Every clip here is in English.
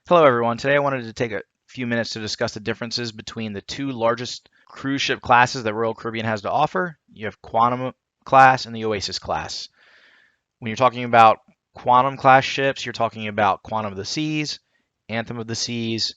Hello, everyone. Today I wanted to take a few minutes to discuss the differences between the two largest cruise ship classes that Royal Caribbean has to offer. You have Quantum class and the Oasis class. When you're talking about Quantum class ships, you're talking about Quantum of the Seas, Anthem of the Seas,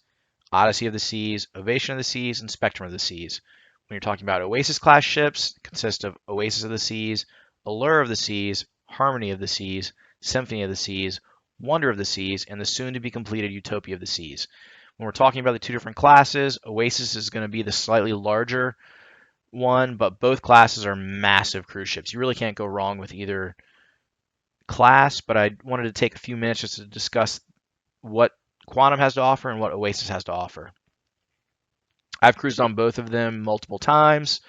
Odyssey of the Seas, Ovation of the Seas, and Spectrum of the Seas. When you're talking about Oasis class ships, it consists of Oasis of the Seas, Allure of the Seas, Harmony of the Seas, Symphony of the Seas, Wonder of the Seas, and the soon to be completed Utopia of the Seas. When we're talking about the two different classes, Oasis is going to be the slightly larger one, but both classes are massive cruise ships. You really can't go wrong with either class, but I wanted to take a few minutes just to discuss what Quantum has to offer and what Oasis has to offer. I've cruised on both of them multiple times,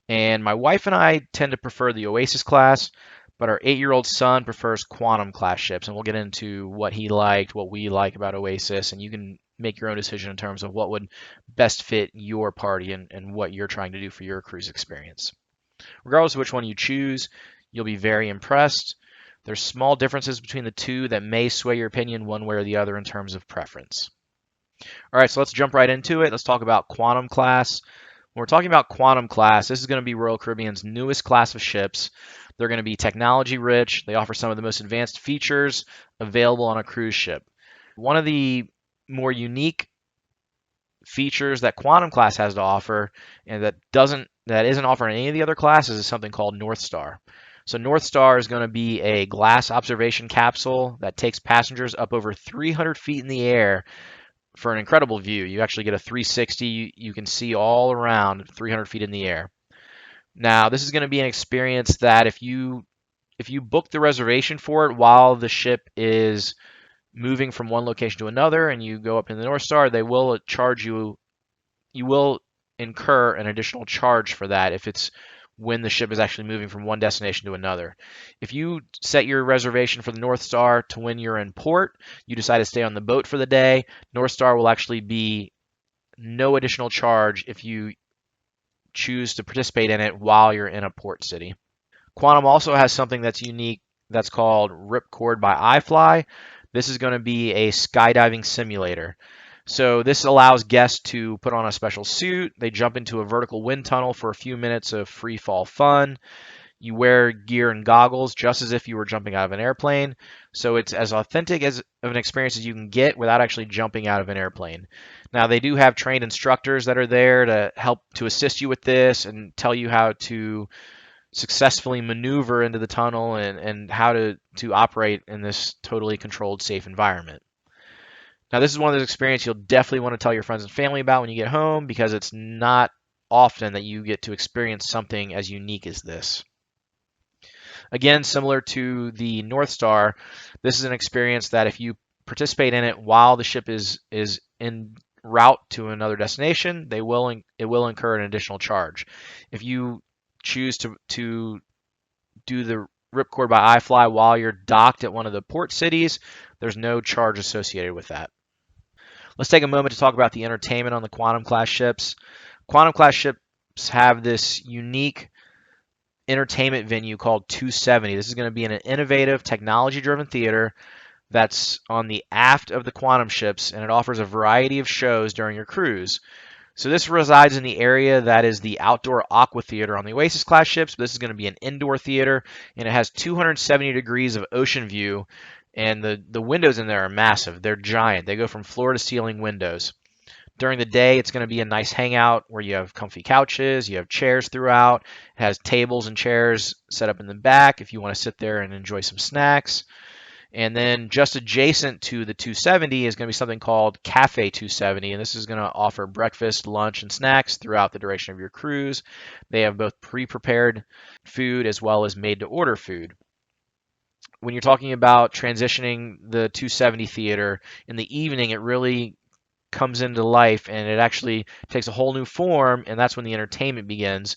and my wife and I tend to prefer the Oasis class, but our 8-year-old son prefers Quantum class ships, and we'll get into what he liked, what we like about Oasis, and you can make your own decision in terms of what would best fit your party and what you're trying to do for your cruise experience. Regardless of which one you choose, you'll be very impressed. There's small differences between the two that may sway your opinion one way or the other in terms of preference. All right, so let's jump right into it. Let's talk about Quantum class. When we're talking about Quantum class, this is going to be Royal Caribbean's newest class of ships. They're going to be technology rich. They offer some of the most advanced features available on a cruise ship. One of the more unique features that Quantum class has to offer and that isn't offered in any of the other classes is something called North Star. So North Star is going to be a glass observation capsule that takes passengers up over 300 feet in the air for an incredible view. You actually get a 360. You can see all around 300 feet in the air. Now, this is going to be an experience that if you book the reservation for it while the ship is moving from one location to another and you go up in the North Star, they will charge you. You will incur an additional charge for that if it's when the ship is actually moving from one destination to another. If you set your reservation for the North Star to when you're in port, you decide to stay on the boat for the day, North Star will actually be no additional charge if you choose to participate in it while you're in a port city. Quantum also has something that's unique that's called Ripcord by iFly. This is going to be a skydiving simulator. So this allows guests to put on a special suit. They jump into a vertical wind tunnel for a few minutes of free fall fun. You wear gear and goggles just as if you were jumping out of an airplane. So it's as authentic as of an experience as you can get without actually jumping out of an airplane. Now they do have trained instructors that are there to help to assist you with this and tell you how to successfully maneuver into the tunnel and how to operate in this totally controlled, safe environment. Now, this is one of those experiences you'll definitely want to tell your friends and family about when you get home because it's not often that you get to experience something as unique as this. Again, similar to the North Star, this is an experience that if you participate in it while the ship is en route to another destination, it will incur an additional charge. If you choose to do the Ripcord by iFly while you're docked at one of the port cities, there's no charge associated with that. Let's take a moment to talk about the entertainment on the Quantum class ships. Quantum class ships have this unique entertainment venue called 270. This is going to be an innovative, technology-driven theater that's on the aft of the Quantum ships, and it offers a variety of shows during your cruise. So this resides in the area that is the outdoor aqua theater on the Oasis class ships. This is going to be an indoor theater, and it has 270 degrees of ocean view, and the windows in there are massive. They're giant. They go from floor to ceiling windows. During the day, it's going to be a nice hangout where you have comfy couches, you have chairs throughout. It has tables and chairs set up in the back if you want to sit there and enjoy some snacks. And then just adjacent to the 270 is going to be something called Cafe 270, and this is going to offer breakfast, lunch, and snacks throughout the duration of your cruise. They have both pre-prepared food as well as made-to-order food. When you're talking about transitioning the 270 theater in the evening, it really comes into life and it actually takes a whole new form, and that's when the entertainment begins.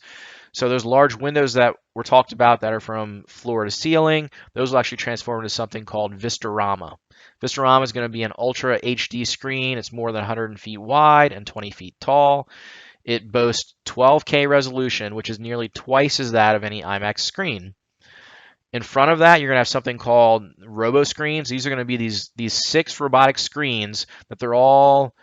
So those large windows that were talked about that are from floor to ceiling, those will actually transform into something called Vistarama. Vistarama is going to be an Ultra HD screen. It's more than 100 feet wide and 20 feet tall. It boasts 12K resolution, which is nearly twice as that of any IMAX screen. In front of that, you're going to have something called robo screens. These are going to be these 6 robotic screens that they're all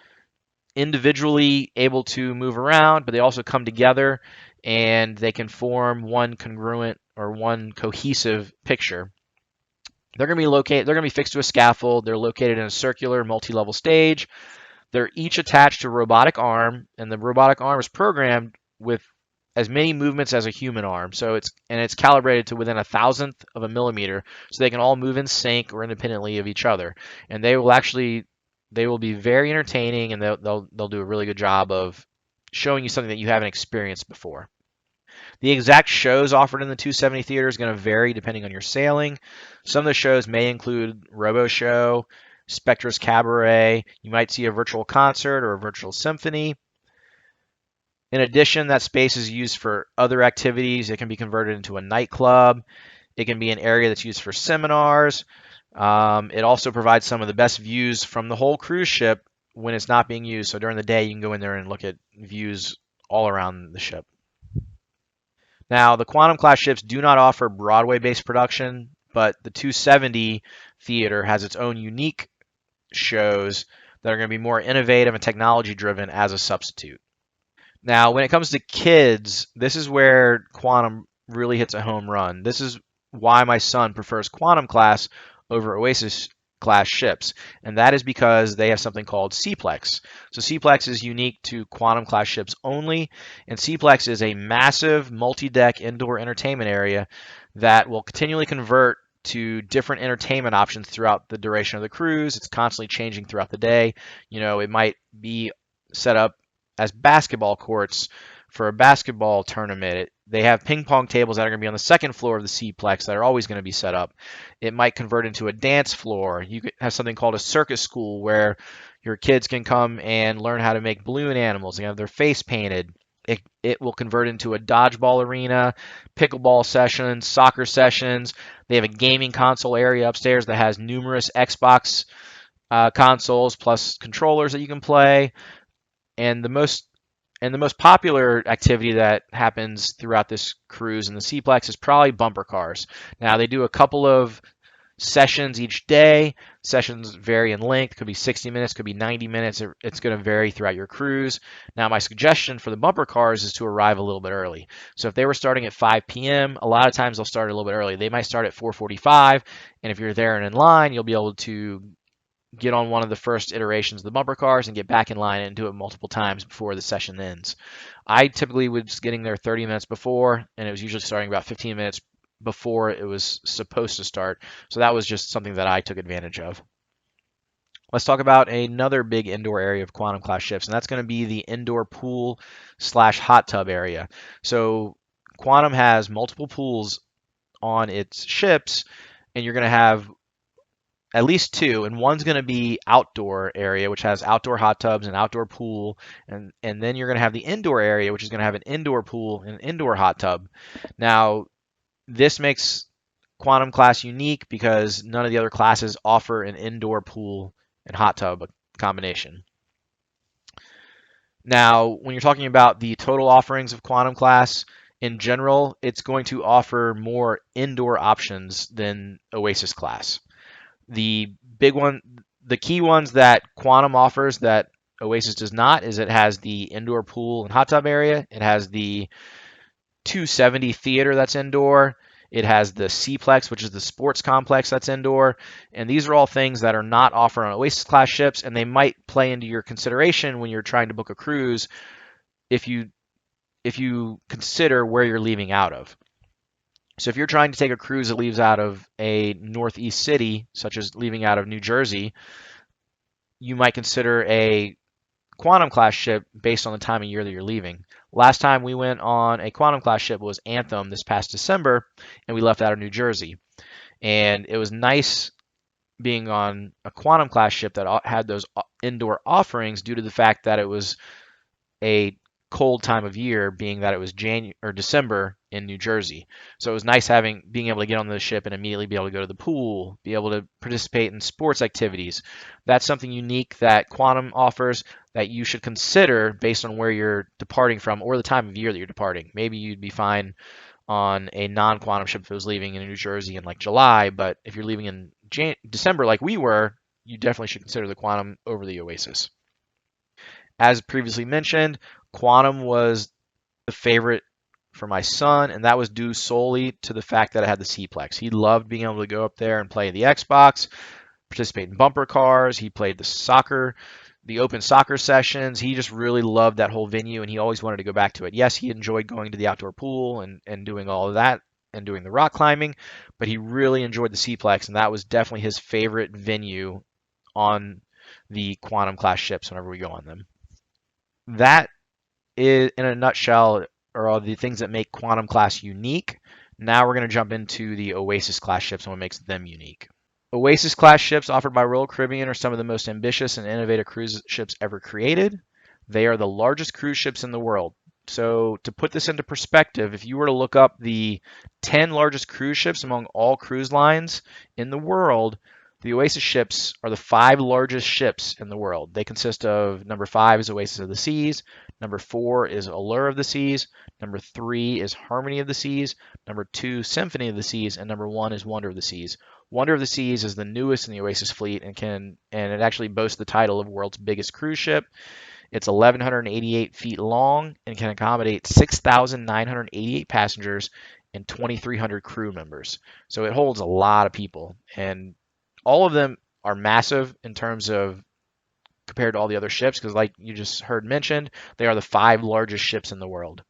individually able to move around, but they also come together and they can form one congruent or one cohesive picture. They're going to be fixed to a scaffold. They're located in a circular multi-level stage. They're each attached to a robotic arm, and the robotic arm is programmed with as many movements as a human arm. So it's calibrated to within a thousandth of a millimeter, so they can all move in sync or independently of each other. And they will be very entertaining, and they'll do a really good job of showing you something that you haven't experienced before. The exact shows offered in the 270 theater is going to vary depending on your sailing. Some of the shows may include Robo Show, Spectra's Cabaret. You might see a virtual concert or a virtual symphony. In addition, that space is used for other activities. It can be converted into a nightclub. It can be an area that's used for seminars. It also provides some of the best views from the whole cruise ship when it's not being used. So during the day, you can go in there and look at views all around the ship. Now, the Quantum class ships do not offer Broadway-based production, but the 270 theater has its own unique shows that are going to be more innovative and technology-driven as a substitute. Now, when it comes to kids, this is where Quantum really hits a home run. This is why my son prefers Quantum class over Oasis class ships, and that is because they have something called Seaplex. So Seaplex is unique to Quantum class ships only, and Seaplex is a massive multi-deck indoor entertainment area that will continually convert to different entertainment options throughout the duration of the cruise. It's constantly changing throughout the day. You know, it might be set up as basketball courts for a basketball tournament. They have ping pong tables that are going to be on the second floor of the Seaplex that are always going to be set up. It might convert into a dance floor. You could have something called a circus school where your kids can come and learn how to make balloon animals and have their face painted. It will convert into a dodgeball arena, pickleball sessions, soccer sessions. They have a gaming console area upstairs that has numerous Xbox consoles plus controllers that you can play. And the most popular activity that happens throughout this cruise in the Seaplex is probably bumper cars. Now they do a couple of sessions each day. Sessions vary in length. Could be 60 minutes, could be 90 minutes. It's going to vary throughout your cruise. Now my suggestion for the bumper cars is to arrive a little bit early. So if they were starting at 5 p.m., a lot of times they'll start a little bit early. They might start at 4:45, and if you're there and in line, you'll be able to get on one of the first iterations of the bumper cars and get back in line and do it multiple times before the session ends. I typically was getting there 30 minutes before, and it was usually starting about 15 minutes before it was supposed to start. So that was just something that I took advantage of. Let's talk about another big indoor area of Quantum class ships, and that's going to be the indoor pool slash hot tub area. So Quantum has multiple pools on its ships, and you're going to have at least 2, and one's going to be outdoor area, which has outdoor hot tubs and outdoor pool, and then you're going to have the indoor area, which is going to have an indoor pool and an indoor hot tub. Now, this makes Quantum class unique because none of the other classes offer an indoor pool and hot tub combination. Now, when you're talking about the total offerings of Quantum class, in general, it's going to offer more indoor options than Oasis class. The big one, the key ones that Quantum offers that Oasis does not is it has the indoor pool and hot tub area. It has the 270 theater that's indoor. It has the Seaplex, which is the sports complex that's indoor. And these are all things that are not offered on Oasis class ships, and they might play into your consideration when you're trying to book a cruise if you consider where you're leaving out of. So if you're trying to take a cruise that leaves out of a northeast city, such as leaving out of New Jersey, you might consider a Quantum class ship based on the time of year that you're leaving. Last time we went on a Quantum class ship was Anthem this past December, and we left out of New Jersey. And it was nice being on a Quantum class ship that had those indoor offerings due to the fact that it was a cold time of year, being that it was January or December in New Jersey. So it was nice being able to get on the ship and immediately be able to go to the pool, be able to participate in sports activities. That's something unique that Quantum offers that you should consider based on where you're departing from or the time of year that you're departing. Maybe you'd be fine on a non-quantum ship if it was leaving in New Jersey in like July. But if you're leaving in December like we were, you definitely should consider the Quantum over the Oasis. As previously mentioned, Quantum was the favorite for my son, and that was due solely to the fact that I had the Seaplex. He loved being able to go up there and play the Xbox, participate in bumper cars. He played the open soccer sessions. He just really loved that whole venue, and he always wanted to go back to it. Yes, he enjoyed going to the outdoor pool and doing all of that and doing the rock climbing, but he really enjoyed the Seaplex, and that was definitely his favorite venue on the Quantum class ships whenever we go on them. That is, in a nutshell, are all the things that make Quantum class unique. Now we're going to jump into the Oasis class ships and what makes them unique. Oasis class ships offered by Royal Caribbean are some of the most ambitious and innovative cruise ships ever created. They are the largest cruise ships in the world. So, to put this into perspective, if you were to look up the 10 largest cruise ships among all cruise lines in the world, the Oasis ships are the 5 largest ships in the world. They consist of number 5 is Oasis of the Seas, number 4 is Allure of the Seas, number 3 is Harmony of the Seas, number 2 Symphony of the Seas, and number 1 is Wonder of the Seas. Wonder of the Seas is the newest in the Oasis fleet and it actually boasts the title of world's biggest cruise ship. It's 1,188 feet long and can accommodate 6,988 passengers and 2,300 crew members. So it holds a lot of people, and all of them are massive in terms of compared to all the other ships because, like you just heard mentioned, they are the 5 largest ships in the world.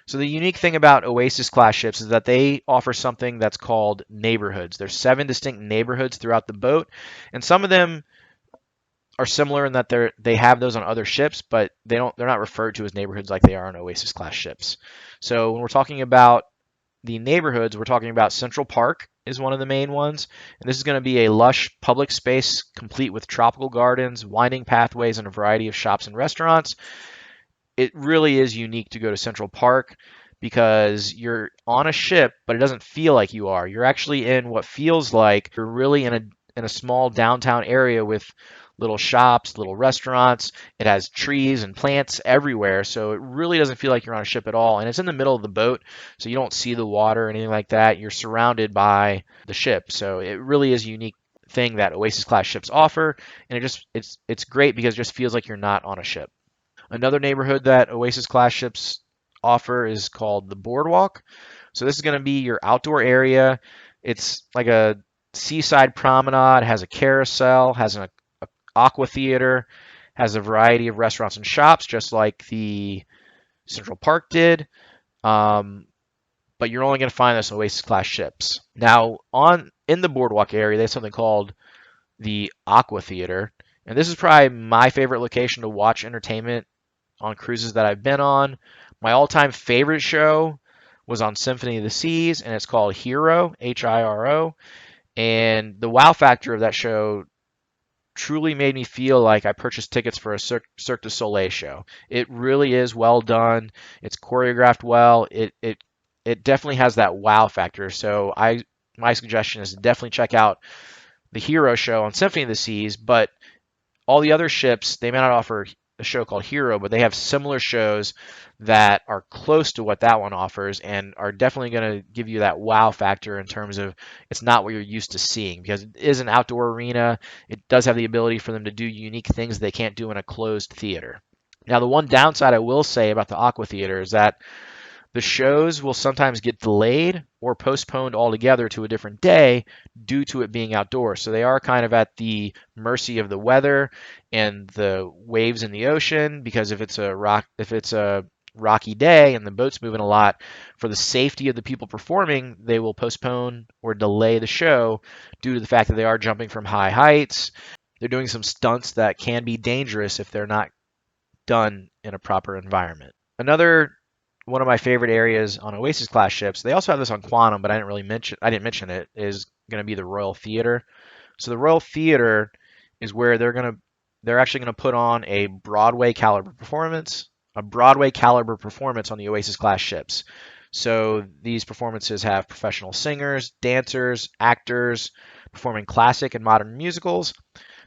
So the unique thing about Oasis class ships is that they offer something that's called neighborhoods. There's 7 distinct neighborhoods throughout the boat, and some of them are similar in that they have those on other ships, but they're not referred to as neighborhoods like they are on Oasis class ships. So when we're talking about the neighborhoods, we're talking about Central Park is one of the main ones, and this is going to be a lush public space complete with tropical gardens, winding pathways, and a variety of shops and restaurants. It really is unique to go to Central Park because you're on a ship, but it doesn't feel like you are. You're actually in what feels like you're really in a small downtown area with little shops, little restaurants. It has trees and plants everywhere, so it really doesn't feel like you're on a ship at all. And it's in the middle of the boat, so you don't see the water or anything like that. You're surrounded by the ship, so it really is a unique thing that Oasis class ships offer, and it's great because it just feels like you're not on a ship. Another neighborhood that Oasis class ships offer is called the Boardwalk. So this is going to be your outdoor area. It's like a seaside promenade, has a carousel, has an aqua theater, has a variety of restaurants and shops, just like the Central Park did. But you're only going to find this in Oasis class ships. Now, in the Boardwalk area, they have something called the Aqua Theater, and this is probably my favorite location to watch entertainment on cruises that I've been on. My all-time favorite show was on Symphony of the Seas, and it's called Hiro, Hiro. And the wow factor of that show truly made me feel like I purchased tickets for a Cirque du Soleil show. It really is well done. It's choreographed well. It definitely has that wow factor. So my suggestion is to definitely check out the Hiro show on Symphony of the Seas, but all the other ships, they may not offer a show called Hiro, but they have similar shows that are close to what that one offers and are definitely going to give you that wow factor in terms of it's not what you're used to seeing because it is an outdoor arena. It does have the ability for them to do unique things they can't do in a closed theater. Now, the one downside I will say about the Aqua Theater is that the shows will sometimes get delayed or postponed altogether to a different day due to it being outdoors. So they are kind of at the mercy of the weather and the waves in the ocean because if it's a rocky day and the boat's moving a lot, for the safety of the people performing, they will postpone or delay the show due to the fact that they are jumping from high heights. They're doing some stunts that can be dangerous if they're not done in a proper environment. Another one of my favorite areas on Oasis class ships, they also have this on Quantum, but I didn't mention it, is going to be the Royal Theater. So the Royal Theater is where they're actually going to put on a Broadway caliber performance on the Oasis class ships. So these performances have professional singers, dancers, actors performing classic and modern musicals.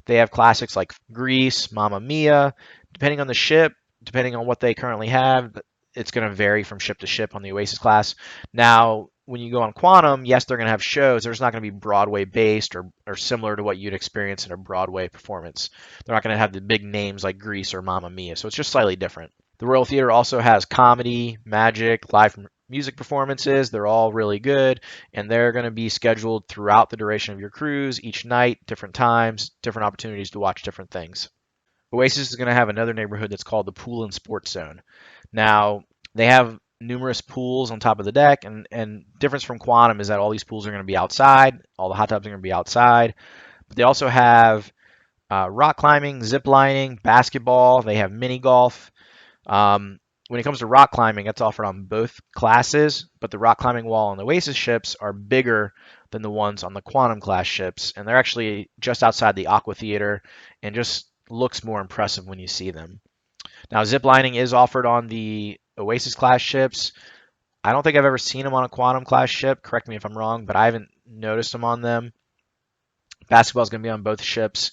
They have classics like Grease, Mamma Mia. Depending on the ship, depending on what they currently have, it's going to vary from ship to ship on the Oasis class. Now, when you go on Quantum, yes, they're going to have shows. There's not going to be Broadway based or similar to what you'd experience in a Broadway performance. They're not going to have the big names like Grease or Mamma Mia, so it's just slightly different. The Royal Theater also has comedy, magic, live music performances. They're all really good, and they're going to be scheduled throughout the duration of your cruise, each night, different times, different opportunities to watch different things. Oasis is going to have another neighborhood that's called the Pool and Sports Zone. Now, they have numerous pools on top of the deck, and difference from Quantum is that all these pools are going to be outside, all the hot tubs are going to be outside. But they also have rock climbing, zip lining, basketball. They have mini golf. When it comes to rock climbing, that's offered on both classes, but the rock climbing wall on the Oasis ships are bigger than the ones on the Quantum class ships, and they're actually just outside the Aqua Theater and just looks more impressive when you see them. Now, zip lining is offered on the Oasis class ships. I don't think I've ever seen them on a Quantum class ship. Correct me if I'm wrong, but I haven't noticed them on them. Basketball is going to be on both ships.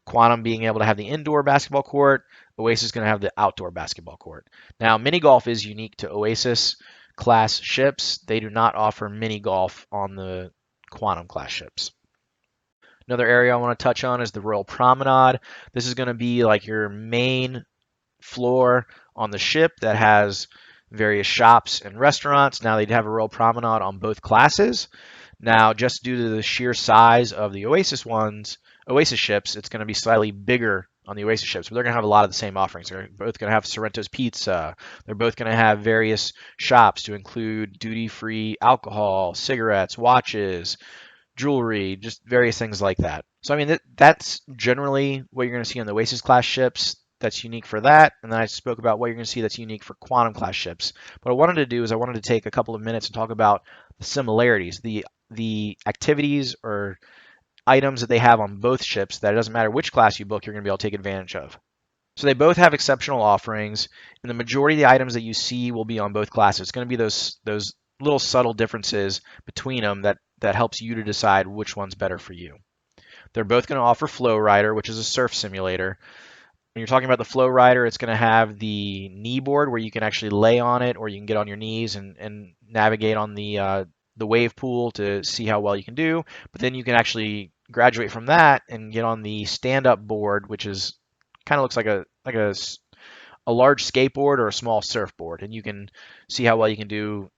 Quantum being able to have the indoor basketball court, Oasis is going to have the outdoor basketball court. Now, mini golf is unique to Oasis class ships. They do not offer mini golf on the Quantum class ships. Another area I want to touch on is the Royal Promenade. This is going to be like your main floor on the ship that has various shops and restaurants. Now, they'd have a Royal Promenade on both classes. Now, just due to the sheer size of the Oasis ships, it's going to be slightly bigger on the Oasis ships, but they're going to have a lot of the same offerings. They're both going to have Sorrento's Pizza. They're both going to have various shops to include duty-free alcohol, cigarettes, watches, jewelry, just various things like that. So, I mean, that's generally what you're going to see on the Oasis class ships. That's unique for that. And then I spoke about what you're going to see that's unique for Quantum class ships. What I wanted to do is I wanted to take a couple of minutes and talk about the similarities, the activities or items that they have on both ships that it doesn't matter which class you book, you're going to be able to take advantage of. So they both have exceptional offerings, and the majority of the items that you see will be on both classes. It's going to be those little subtle differences between them that helps you to decide which one's better for you. They're both going to offer Flow Rider, which is a surf simulator. When you're talking about the Flow Rider, it's going to have the knee board where you can actually lay on it, or you can get on your knees and navigate on the wave pool to see how well you can do. But then you can actually graduate from that and get on the stand-up board, which is kind of looks like a large skateboard or a small surfboard, and you can see how well you can do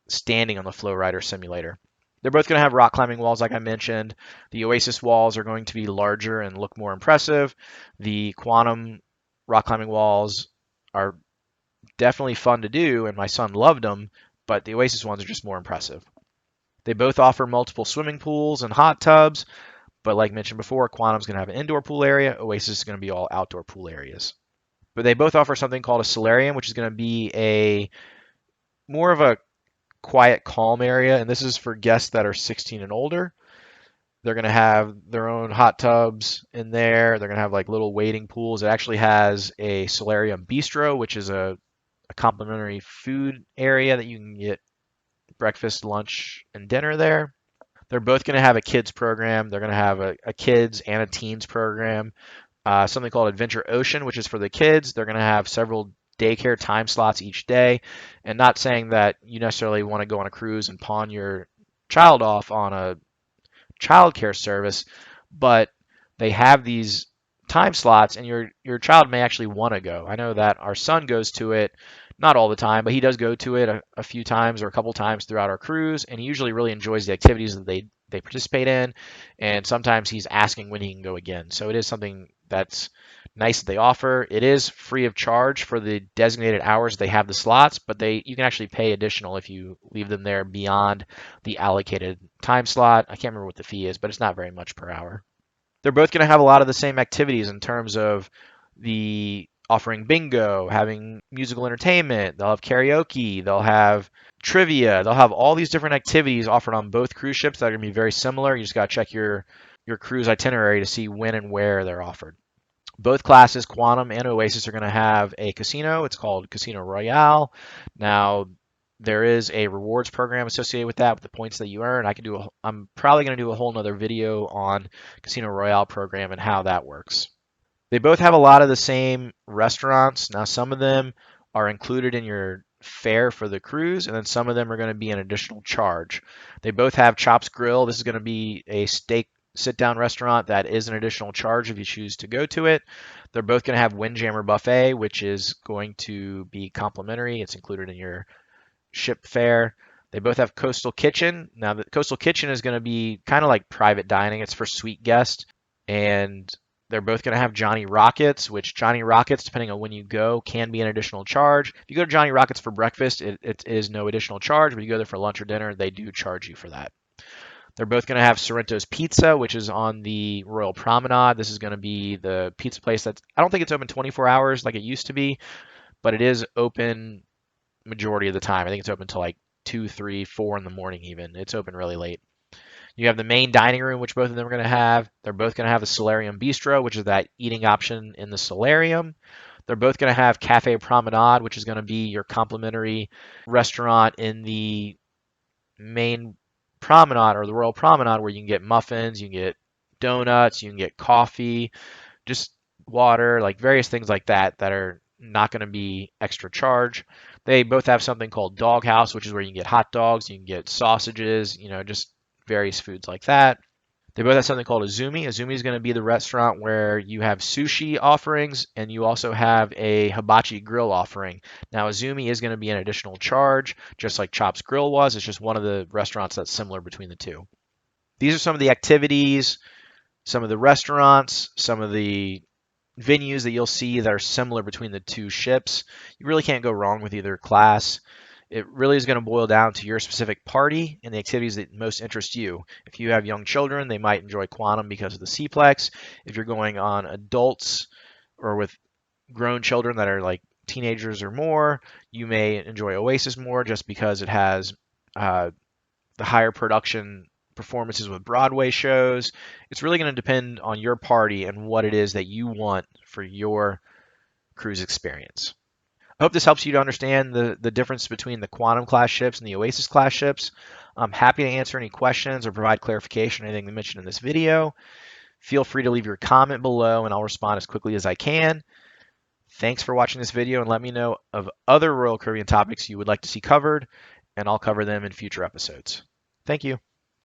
standing on the Flow Rider simulator. They're both going to have rock climbing walls, like I mentioned. The Oasis walls are going to be larger and look more impressive. The Quantum rock climbing walls are definitely fun to do, and my son loved them, but the Oasis ones are just more impressive. They both offer multiple swimming pools and hot tubs, but like mentioned before, Quantum's going to have an indoor pool area. Oasis is going to be all outdoor pool areas. But they both offer something called a solarium, which is going to be a more of a quiet, calm area, and this is for guests that are 16 and older. They're going to have their own hot tubs in there. They're going to have like little waiting pools. It actually has a solarium bistro, which is a complimentary food area that you can get breakfast, lunch, and dinner there. They're both going to have a kids program. They're going to have a kids and a teens program. Something called Adventure Ocean, which is for the kids. They're going to have several daycare time slots each day. And not saying that you necessarily want to go on a cruise and pawn your child off on a childcare service, but they have these time slots, and your child may actually want to go. I know that our son goes to it, not all the time, but he does go to it a few times or a couple times throughout our cruise, and he usually really enjoys the activities that they participate in, and sometimes he's asking when he can go again. So it is something that's nice that they offer. It is free of charge for the designated hours they have the slots, but you can actually pay additional if you leave them there beyond the allocated time slot. I can't remember what the fee is, but it's not very much per hour. They're both going to have a lot of the same activities in terms of the offering bingo, having musical entertainment, they'll have karaoke, they'll have trivia, they'll have all these different activities offered on both cruise ships that are going to be very similar. You just got to check your cruise itinerary to see when and where they're offered. Both classes, Quantum and Oasis, are going to have a casino. It's called Casino Royale. Now, there is a rewards program associated with that, with the points that you earn. I'm probably going to do a whole nother video on Casino Royale program and how that works. They both have a lot of the same restaurants. Now, some of them are included in your fare for the cruise, and then some of them are going to be an additional charge. They both have Chops Grill. This is going to be a steak sit-down restaurant that is an additional charge if you choose to go to it. They're both going to have Windjammer Buffet, which is going to be complimentary. It's included in your ship fare. They both have Coastal Kitchen. Now, the Coastal Kitchen is going to be kind of like private dining. It's for suite guests. And they're both going to have Johnny Rockets, which Johnny Rockets, depending on when you go, can be an additional charge. If you go to Johnny Rockets for breakfast, it is no additional charge. But you go there for lunch or dinner, they do charge you for that. They're both going to have Sorrento's Pizza, which is on the Royal Promenade. This is going to be the pizza place that's, I don't think it's open 24 hours like it used to be, but it is open majority of the time. I think it's open till like 2, 3, 4 in the morning even. It's open really late. You have the main dining room, which both of them are going to have. They're both going to have the Solarium Bistro, which is that eating option in the solarium. They're both going to have Cafe Promenade, which is going to be your complimentary restaurant in the main promenade or the Royal Promenade, where you can get muffins, you can get donuts, you can get coffee, just water, like various things like that that are not going to be extra charge. They both have something called Doghouse, which is where you can get hot dogs, you can get sausages, just various foods like that. They both have something called Azumi. Azumi is going to be the restaurant where you have sushi offerings and you also have a hibachi grill offering. Now, Azumi is going to be an additional charge, just like Chops Grill was. It's just one of the restaurants that's similar between the two. These are some of the activities, some of the restaurants, some of the venues that you'll see that are similar between the two ships. You really can't go wrong with either class. It really is going to boil down to your specific party and the activities that most interest you. If you have young children, they might enjoy Quantum because of the Seaplex. If you're going on adults or with grown children that are like teenagers or more, you may enjoy Oasis more just because it has the higher production performances with Broadway shows. It's really going to depend on your party and what it is that you want for your cruise experience. I hope this helps you to understand the difference between the Quantum class ships and the Oasis class ships. I'm happy to answer any questions or provide clarification on anything mentioned in this video. Feel free to leave your comment below and I'll respond as quickly as I can. Thanks for watching this video and let me know of other Royal Caribbean topics you would like to see covered, and I'll cover them in future episodes. Thank you.